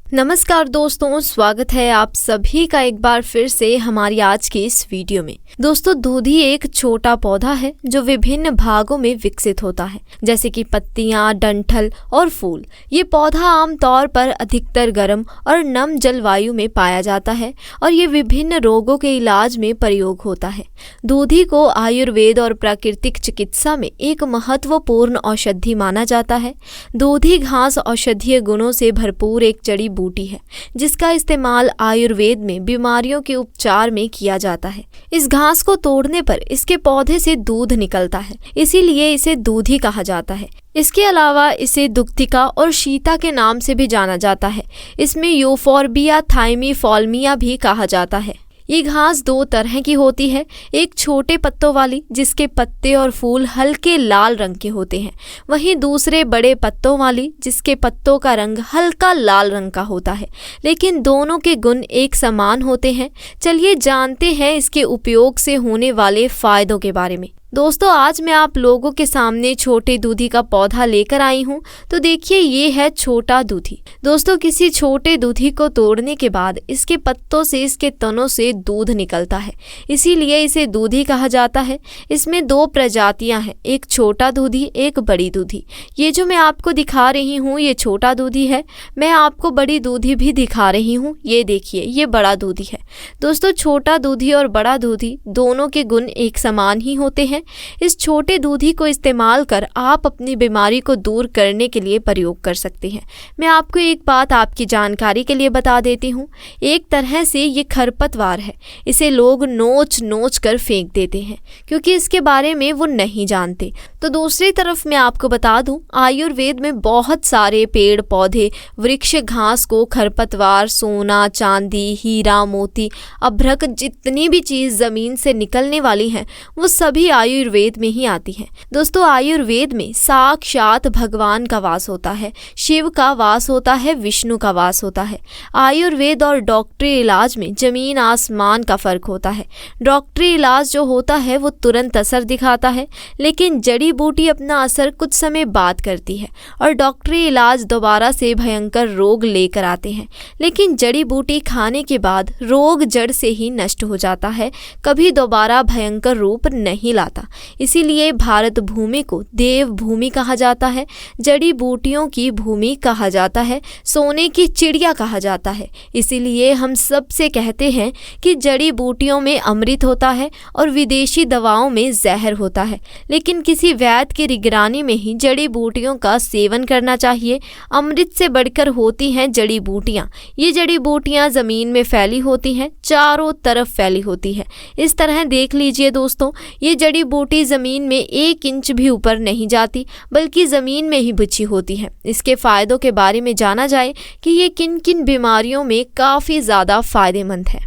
नमस्कार दोस्तों, स्वागत है आप सभी का एक बार फिर से हमारी आज की इस वीडियो में। दोस्तों, दूधी एक छोटा पौधा है जो विभिन्न भागों में विकसित होता है, जैसे कि पत्तियां, डंठल और फूल। ये पौधा आमतौर पर अधिकतर गर्म और नम जलवायु में पाया जाता है और ये विभिन्न रोगों के इलाज में प्रयोग होता है। दूधी को आयुर्वेद और प्राकृतिक चिकित्सा में एक महत्वपूर्ण औषधि माना जाता है। दूधी घास औषधीय गुणों से भरपूर एक जड़ी बूटी है जिसका इस्तेमाल आयुर्वेद में बीमारियों के उपचार में किया जाता है। इस घास को तोड़ने पर इसके पौधे से दूध निकलता है, इसीलिए इसे दूधी कहा जाता है। इसके अलावा इसे दुग्धिका और शीता के नाम से भी जाना जाता है। इसमें यूफोर्बिया थाइमीफॉल्मिया भी कहा जाता है। ये घास दो तरह की होती है, एक छोटे पत्तों वाली जिसके पत्ते और फूल हल्के लाल रंग के होते हैं, वहीं दूसरे बड़े पत्तों वाली जिसके पत्तों का रंग हल्का लाल रंग का होता है, लेकिन दोनों के गुण एक समान होते हैं। चलिए जानते हैं इसके उपयोग से होने वाले फायदों के बारे में। दोस्तों, आज मैं आप लोगों के सामने छोटे दूधी का पौधा लेकर आई हूँ। तो देखिए, ये है छोटा दूधी। दोस्तों, किसी छोटे दूधी को तोड़ने के बाद इसके पत्तों से, इसके तनों से दूध निकलता है, इसीलिए इसे दूधी कहा जाता है। इसमें दो प्रजातियां हैं, एक छोटा दूधी, एक बड़ी दूधी। ये जो मैं आपको दिखा रही हूँ ये छोटा दूधी है। मैं आपको बड़ी दूधी भी दिखा रही हूँ, ये देखिए ये बड़ा दूधी है। दोस्तों, छोटा दूधी और बड़ा दूधी दोनों के गुण एक समान ही होते हैं। इस छोटे दूधी को इस्तेमाल कर आप अपनी बीमारी को दूर करने के लिए प्रयोग कर सकते हैं। मैं आपको एक बात आपकी जानकारी के लिए बता देती हूँ, एक तरह से ये खरपतवार है। इसे लोग नोच नोच कर फेंक देते हैं क्योंकि इसके बारे में वो नहीं जानते। तो दूसरी तरफ मैं आपको बता दूं, आयुर्वेद में बहुत सारे पेड़ पौधे, वृक्ष, घास को खरपतवार, सोना, चांदी, हीरा, मोती, अभ्रक, जितनी भी चीज जमीन से निकलने वाली हैं वो सभी आयुर्वेद में ही आती है। दोस्तों, आयुर्वेद में साक्षात भगवान का वास होता है, शिव का वास होता है, विष्णु का वास होता है। आयुर्वेद और डॉक्टरी इलाज में जमीन आसमान का फर्क होता है। डॉक्टरी इलाज जो होता है वो तुरंत असर दिखाता है, लेकिन जड़ी बूटी अपना असर कुछ समय बाद करती है और डॉक्टरी इलाज दोबारा से भयंकर रोग लेकर आते हैं। लेकिन जड़ी बूटी खाने के बाद रोग जड़ से ही नष्ट हो जाता है, कभी दोबारा भयंकर रूप नहीं लाता। इसीलिए भारत भूमि को देव भूमि कहा जाता है, जड़ी बूटियों की भूमि कहा जाता है, सोने की चिड़िया कहा जाता है। इसीलिए हम सबसे कहते हैं कि जड़ी बूटियों में अमृत होता है और विदेशी दवाओं में जहर होता है, लेकिन किसी वैद्य की निगरानी में ही जड़ी बूटियों का सेवन करना चाहिए। अमृत से बढ़कर होती हैं जड़ी बूटियां। ये जड़ी बूटियां जमीन में फैली होती हैं, चारों तरफ फैली होती है। इस तरह देख लीजिए दोस्तों, ये जड़ी बूटी जमीन में 1 इंच भी ऊपर नहीं जाती, बल्कि जमीन में ही बिछी होती है। इसके फायदों के बारे में जाना जाए कि ये किन किन बीमारियों में काफी ज्यादा फायदेमंद है।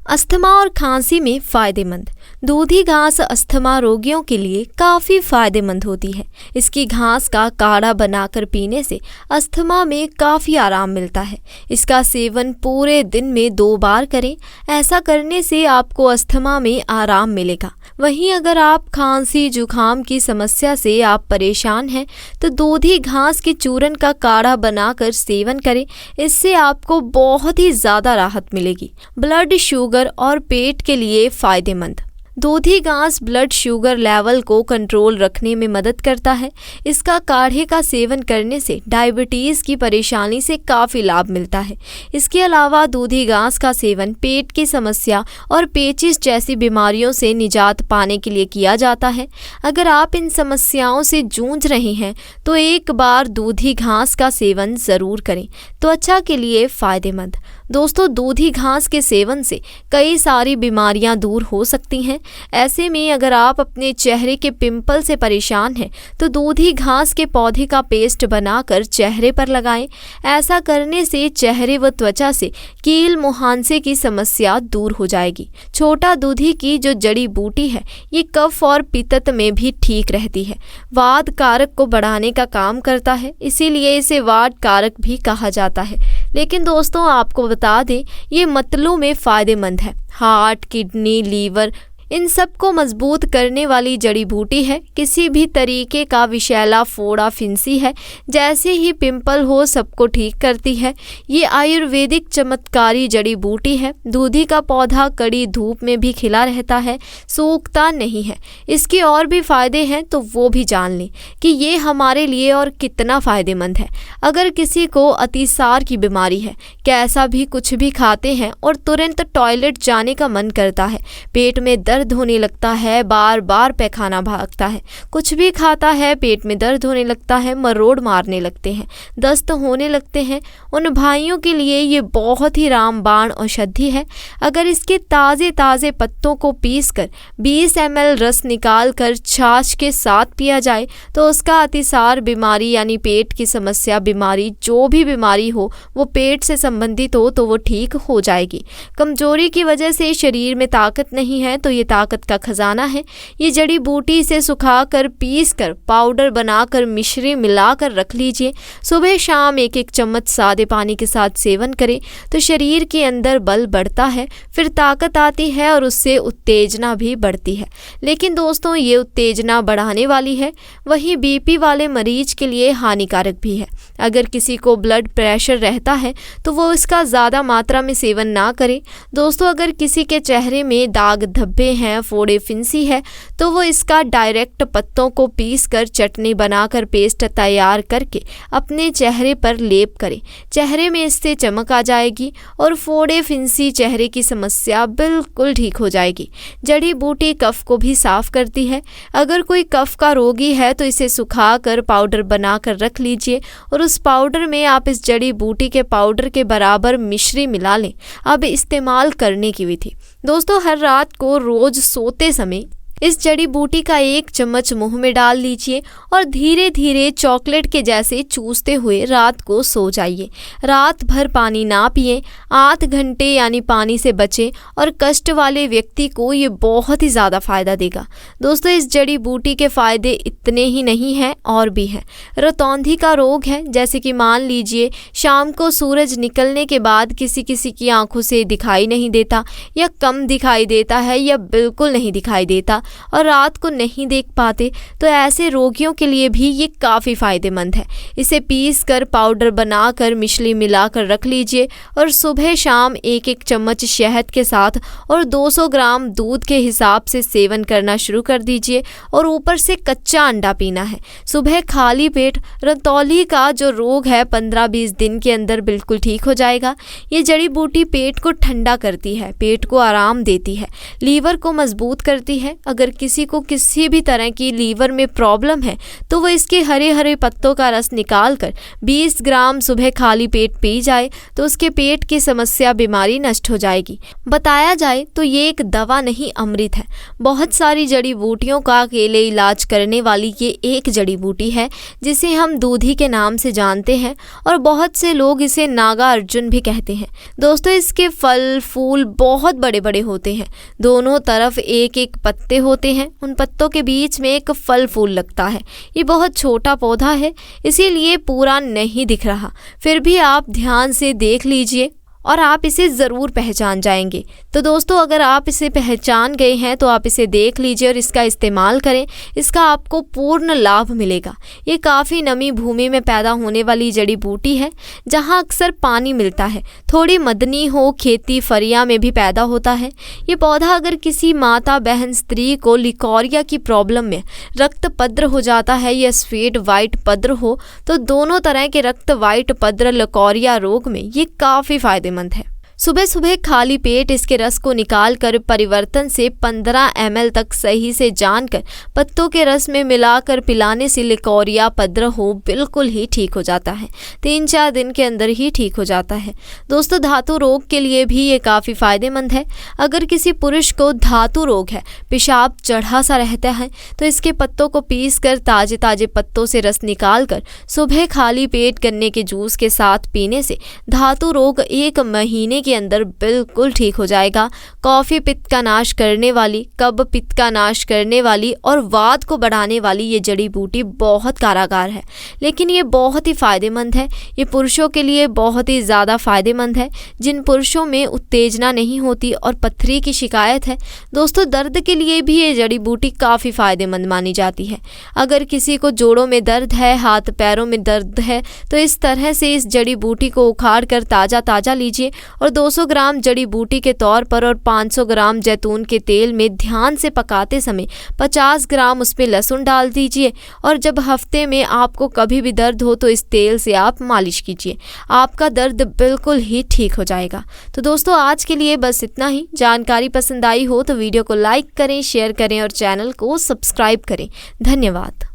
अस्थमा और खांसी में फायदेमंद। दूधी घास अस्थमा रोगियों के लिए काफ़ी फायदेमंद होती है। इसकी घास का काढ़ा बनाकर पीने से अस्थमा में काफ़ी आराम मिलता है। इसका सेवन पूरे दिन में 2 बार करें, ऐसा करने से आपको अस्थमा में आराम मिलेगा। वहीं अगर आप खांसी जुखाम की समस्या से आप परेशान हैं तो दूधी घास के चूर्ण का काढ़ा बनाकर सेवन करें, इससे आपको बहुत ही ज़्यादा राहत मिलेगी। ब्लड शुगर और पेट के लिए फायदेमंद। दूधी घास ब्लड शुगर लेवल को कंट्रोल रखने में मदद करता है। इसका काढ़े का सेवन करने से डायबिटीज़ की परेशानी से काफ़ी लाभ मिलता है। इसके अलावा दूधी घास का सेवन पेट की समस्या और पेचिश जैसी बीमारियों से निजात पाने के लिए किया जाता है। अगर आप इन समस्याओं से जूझ रहे हैं तो एक बार दूधी घास का सेवन ज़रूर करें, त्वचा के लिए फ़ायदेमंद। दोस्तों, दूधी घास के सेवन से कई सारी बीमारियां दूर हो सकती हैं। ऐसे में अगर आप अपने चेहरे के पिंपल से परेशान हैं तो दूधी घास के पौधे का पेस्ट बनाकर चेहरे पर लगाएं। ऐसा करने से चेहरे व त्वचा से कील मुहांसे की समस्या दूर हो जाएगी। छोटा दूधी की जो जड़ी बूटी है ये कफ और पित्त में भी ठीक रहती है, वात कारक को बढ़ाने का काम करता है, इसीलिए इसे वात कारक भी कहा जाता है। लेकिन दोस्तों, आपको बता दें ये मतलों में फ़ायदेमंद है। हार्ट, किडनी, लीवर इन सब को मजबूत करने वाली जड़ी बूटी है। किसी भी तरीके का विषैला फोड़ा फिंसी है, जैसे ही पिंपल हो सबको ठीक करती है। ये आयुर्वेदिक चमत्कारी जड़ी बूटी है। दूधी का पौधा कड़ी धूप में भी खिला रहता है, सूखता नहीं है। इसके और भी फायदे हैं तो वो भी जान लें कि ये हमारे लिए और कितना फायदेमंद है। अगर किसी को अतिसार की बीमारी है, कैसा भी कुछ भी खाते हैं और तुरंत टॉयलेट जाने का मन करता है, पेट में दर्द होने लगता है, बार बार पैखाना भागता है, कुछ भी खाता है पेट में दर्द होने लगता है, मरोड़ मारने लगते हैं, दस्त होने लगते हैं, उन भाइयों के लिए ये बहुत ही रामबाण औषधि है। अगर इसके ताज़े ताज़े पत्तों को पीसकर 20 ml रस निकाल कर छाछ के साथ पिया जाए तो उसका अतिसार बीमारी यानी पेट की समस्या बीमारी जो भी बीमारी हो वो पेट से संबंधित हो तो वो ठीक हो जाएगी। कमजोरी की वजह से शरीर में ताकत नहीं है तो ये ताकत का खजाना है। ये जड़ी बूटी से सुखाकर पीसकर पाउडर बनाकर मिश्री मिलाकर रख लीजिए। सुबह शाम एक एक चम्मच सादे पानी के साथ सेवन करें तो शरीर के अंदर बल बढ़ता है, फिर ताकत आती है और उससे उत्तेजना भी बढ़ती है। लेकिन दोस्तों ये उत्तेजना बढ़ाने वाली है, वही बीपी वाले मरीज के लिए हानिकारक भी है। अगर किसी को ब्लड प्रेशर रहता है तो वो इसका ज़्यादा मात्रा में सेवन ना करे। दोस्तों अगर किसी के चेहरे में दाग धब्बे हैं, फोड़े फिंसी है तो वो इसका डायरेक्ट पत्तों को पीसकर चटनी बनाकर पेस्ट तैयार करके अपने चेहरे पर लेप करें। चेहरे में इससे चमक आ जाएगी और फोड़े फिंसी चेहरे की समस्या बिल्कुल ठीक हो जाएगी। जड़ी बूटी कफ को भी साफ करती है। अगर कोई कफ का रोगी है तो इसे सुखाकर पाउडर बनाकर रख लीजिए और उस पाउडर में आप इस जड़ी बूटी के पाउडर के बराबर मिश्री मिला लें। अब इस्तेमाल करने की विधि दोस्तों, हर रात को रोज सोते समय इस जड़ी बूटी का 1 चम्मच मुंह में डाल लीजिए और धीरे धीरे चॉकलेट के जैसे चूसते हुए रात को सो जाइए। रात भर पानी ना पिएं, 8 घंटे यानी पानी से बचें और कष्ट वाले व्यक्ति को ये बहुत ही ज़्यादा फ़ायदा देगा। दोस्तों इस जड़ी बूटी के फ़ायदे इतने ही नहीं हैं, और भी हैं। रतौंधी का रोग है, जैसे कि मान लीजिए शाम को सूरज निकलने के बाद किसी किसी की आंखों से दिखाई नहीं देता या कम दिखाई देता है या बिल्कुल नहीं दिखाई देता और रात को नहीं देख पाते, तो ऐसे रोगियों के लिए भी ये काफ़ी फ़ायदेमंद है। इसे पीस कर पाउडर बनाकर मिश्री मिलाकर रख लीजिए और सुबह शाम 1-1 चम्मच शहद के साथ और 200 ग्राम दूध के हिसाब से सेवन करना शुरू कर दीजिए और ऊपर से कच्चा अंडा पीना है। सुबह खाली पेट रतौली का जो रोग है 15-20 दिन के अंदर बिल्कुल ठीक हो जाएगा। ये जड़ी बूटी पेट को ठंडा करती है, पेट को आराम देती है, लीवर को मजबूत करती है। अगर किसी को किसी भी तरह की लीवर में प्रॉब्लम है तो वो इसके हरे हरे पत्तों का रस निकाल कर 20 ग्राम सुबह खाली पेट पी जाए तो उसके पेट की समस्या बीमारी नष्ट हो जाएगी। बताया जाए तो ये एक दवा नहीं अमृत है। बहुत सारी जड़ी बूटियों का अकेले इलाज करने वाली ये एक जड़ी बूटी है जिसे हम दूधी के नाम से जानते हैं और बहुत से लोग इसे नागा अर्जुन भी कहते हैं। दोस्तों इसके फल फूल बहुत बड़े बड़े होते हैं, दोनों तरफ एक एक पत्ते होते हैं, उन पत्तों के बीच में एक फल फूल लगता है। ये बहुत छोटा पौधा है इसीलिए पूरा नहीं दिख रहा, फिर भी आप ध्यान से देख लीजिए और आप इसे ज़रूर पहचान जाएंगे। तो दोस्तों अगर आप इसे पहचान गए हैं तो आप इसे देख लीजिए और इसका इस्तेमाल करें, इसका आपको पूर्ण लाभ मिलेगा। ये काफ़ी नमी भूमि में पैदा होने वाली जड़ी बूटी है जहाँ अक्सर पानी मिलता है, थोड़ी मदनी हो खेती फरिया में भी पैदा होता है। ये पौधा अगर किसी माता बहन स्त्री को लिकोरिया की प्रॉब्लम में रक्त पद्र हो जाता है या सफ़ेद वाइट पद्र हो तो दोनों तरह के रक्त वाइट पद्र लिकोरिया रोग में ये काफ़ी फायदेमंद है। सुबह सुबह खाली पेट इसके रस को निकाल कर परिवर्तन से 15 ml तक सही से जानकर पत्तों के रस में मिलाकर पिलाने से लिकोरिया पद्र हो बिल्कुल ही ठीक हो जाता है, 3-4 दिन के अंदर ही ठीक हो जाता है। दोस्तों धातु रोग के लिए भी ये काफ़ी फायदेमंद है। अगर किसी पुरुष को धातु रोग है, पेशाब चढ़ा सा रहता है तो इसके पत्तों को पीस कर ताजे ताजे पत्तों से रस निकाल कर सुबह खाली पेट गन्ने के जूस के साथ पीने से धातु रोग 1 महीने के अंदर बिल्कुल ठीक हो जाएगा। कॉफ़ी पित्त का नाश करने वाली, कब्ज पित्त का नाश करने वाली और वात को बढ़ाने वाली ये जड़ी बूटी बहुत कारागार है, लेकिन ये बहुत ही फ़ायदेमंद है। ये पुरुषों के लिए बहुत ही ज़्यादा फ़ायदेमंद है। जिन पुरुषों में उत्तेजना नहीं होती और पथरी की शिकायत है, दोस्तों दर्द के लिए भी ये जड़ी बूटी काफ़ी फ़ायदेमंद मानी जाती है। अगर किसी को जोड़ों में दर्द है, हाथ पैरों में दर्द है, तो इस तरह से इस जड़ी बूटी को उखाड़ कर ताज़ा लीजिए और 200 ग्राम जड़ी बूटी के तौर पर और 500 ग्राम जैतून के तेल में ध्यान से पकाते समय 50 ग्राम उसमें लहसुन डाल दीजिए और जब हफ्ते में आपको कभी भी दर्द हो तो इस तेल से आप मालिश कीजिए। आपका दर्द बिल्कुल ही ठीक हो जाएगा। तो दोस्तों आज के लिए बस इतना ही। जानकारी पसंद आई हो तो वीडियो को लाइक करें, शेयर करें और चैनल को सब्सक्राइब करें। धन्यवाद।